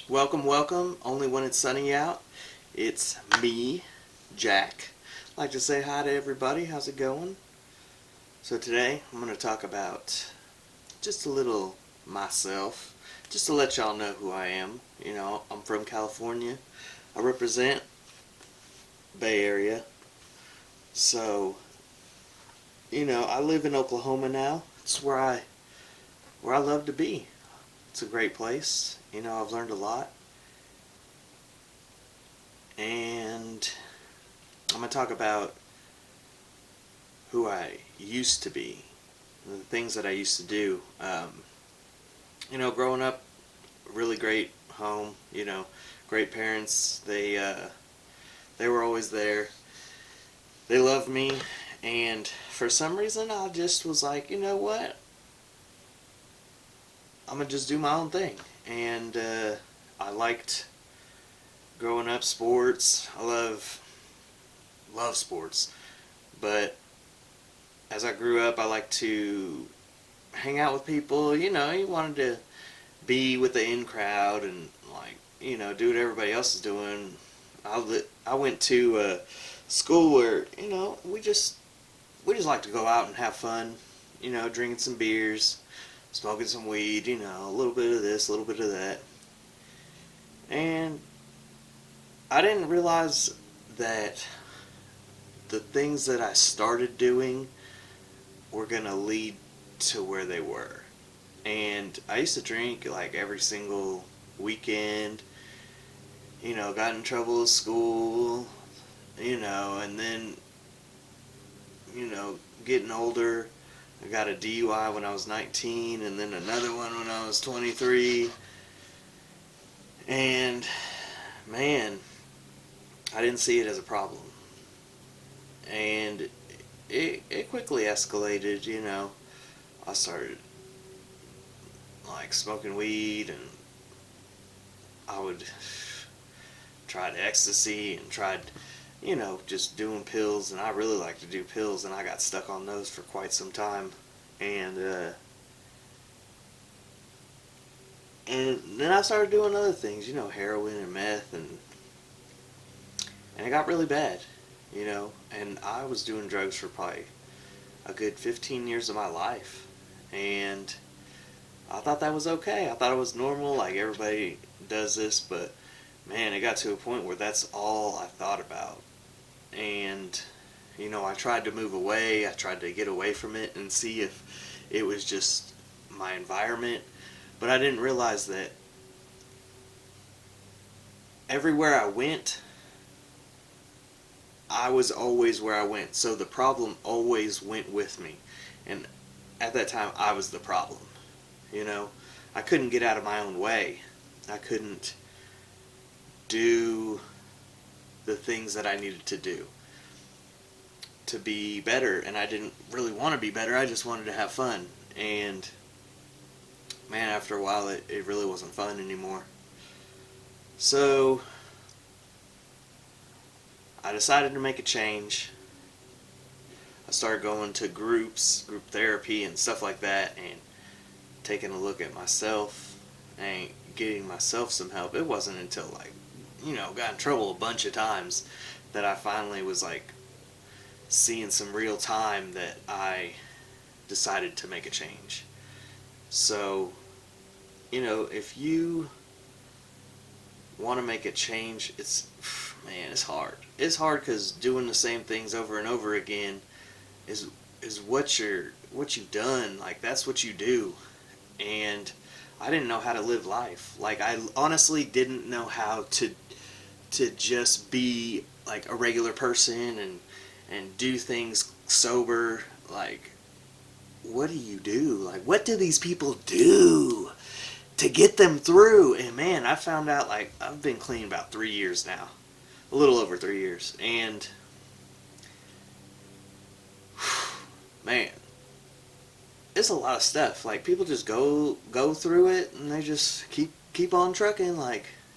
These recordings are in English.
Welcome, welcome. Only when it's sunny out. It's me, Jack. I'd like to say hi to everybody. How's it going? So today I'm going to talk about just a little myself, just to let y'all know who I am. I'm from California. I represent Bay Area. So, I live in Oklahoma now. It's where I love to be. It's a great place. I've learned a lot. And I'm going to talk about who I used to be, the things that I used to do. Growing up, really great home. Great parents. They were always there. They loved me, and for some reason, I just was like, you know what? I'm gonna just do my own thing. And I liked growing up sports. I love sports, but as I grew up, I liked to hang out with people. You wanted to be with the in crowd and do what everybody else is doing. I went to a school where we just like to go out and have fun. Drinking some beers, smoking some weed. A little bit of this, a little bit of that, and I didn't realize that the things that I started doing were gonna lead to where they were. And I used to drink like every single weekend. Got in trouble at school. And then getting older, I got a DUI when I was 19, and then another one when I was 23. And man, I didn't see it as a problem. And it quickly escalated. I started like smoking weed, and I would tried ecstasy and tried just doing pills. And I really like to do pills, and I got stuck on those for quite some time. And uh, and then I started doing other things, heroin and meth, and it got really bad. And I was doing drugs for probably a good 15 years of my life. And I thought that was okay. I thought it was normal, like everybody does this. But man, it got to a point where that's all I thought about. And I tried to move away. I tried to get away from it and see if it was just my environment. But I didn't realize that everywhere I went, I was always where I went. So the problem always went with me. And at that time, I was the problem. You know, I couldn't get out of my own way. I couldn't do the things that I needed to do to be better. And I didn't really want to be better. I just wanted to have fun. And man, after a while, it really wasn't fun anymore. So I decided to make a change. I started going to group therapy and stuff like that, and taking a look at myself and getting myself some help. It wasn't until got in trouble a bunch of times that I finally was seeing some real time that I decided to make a change. So, if you want to make a change, it's hard. It's hard because doing the same things over and over again is what you've done. That's what you do. And I didn't know how to live life. I honestly didn't know how to just be a regular person and do things sober. What do you do? What do these people do to get them through? And man, I found out I've been clean about 3 years now, a little over 3 years, and man, it's a lot of stuff. People just go through it, and they just keep on trucking.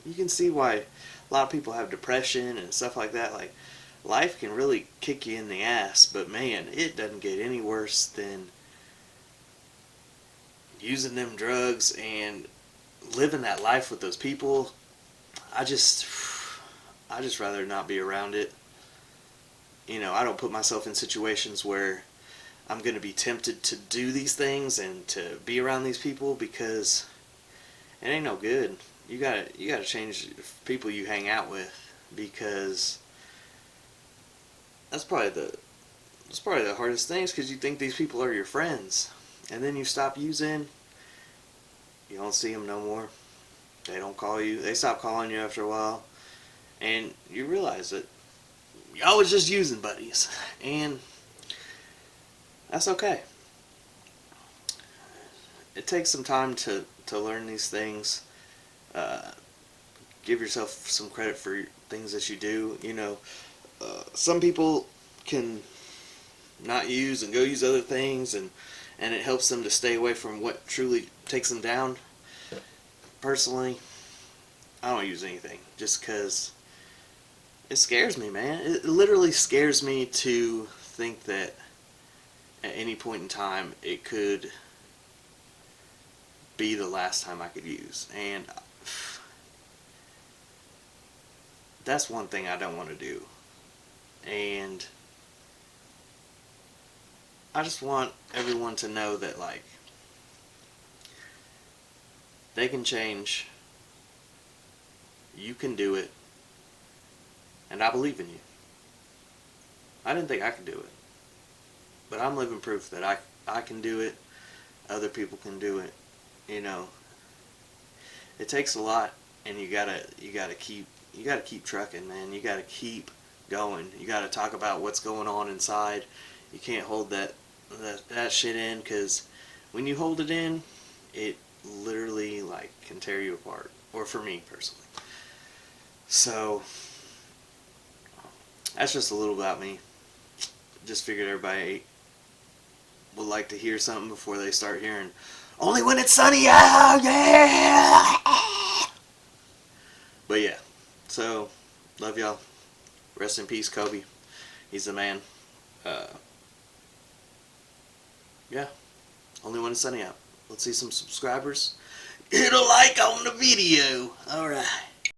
You can see why a lot of people have depression and stuff like that. Life can really kick you in the ass, but man, it doesn't get any worse than using them drugs and living that life with those people, I just rather not be around it. You know, I don't put myself in situations where I'm going to be tempted to do these things and to be around these people, because it ain't no good. You gotta change people you hang out with, because that's probably the hardest things, because you think these people are your friends, and then you stop using. You don't see them no more. They don't call you. They stop calling you after a while, and you realize that y'all was just using buddies, and that's okay. It takes some time to learn these things. Uh, Give yourself some credit for things that you do. You know, some people can not use and go use other things, and it helps them to stay away from what truly takes them down. Personally, I don't use anything just because it scares me, man. It literally scares me to think that at any point in time it could be the last time I could use. And that's one thing I don't want to do. And I just want everyone to know that, like, they can change. You can do it. And I believe in you. I didn't think I could do it. But I'm living proof that I can do it. Other people can do it. You know, it takes a lot, and you gotta keep trucking, man. You gotta keep going. You gotta talk about what's going on inside. You can't hold that shit in, because when you hold it in, it literally, like, can tear you apart. Or for me personally. So that's just a little about me. Just figured everybody would like to hear something before they start hearing "only when it's sunny out, yeah." But yeah, so love y'all. Rest in peace, Kobe. He's the man. Yeah, only when it's sunny out. Let's see some subscribers. Hit a like on the video. All right.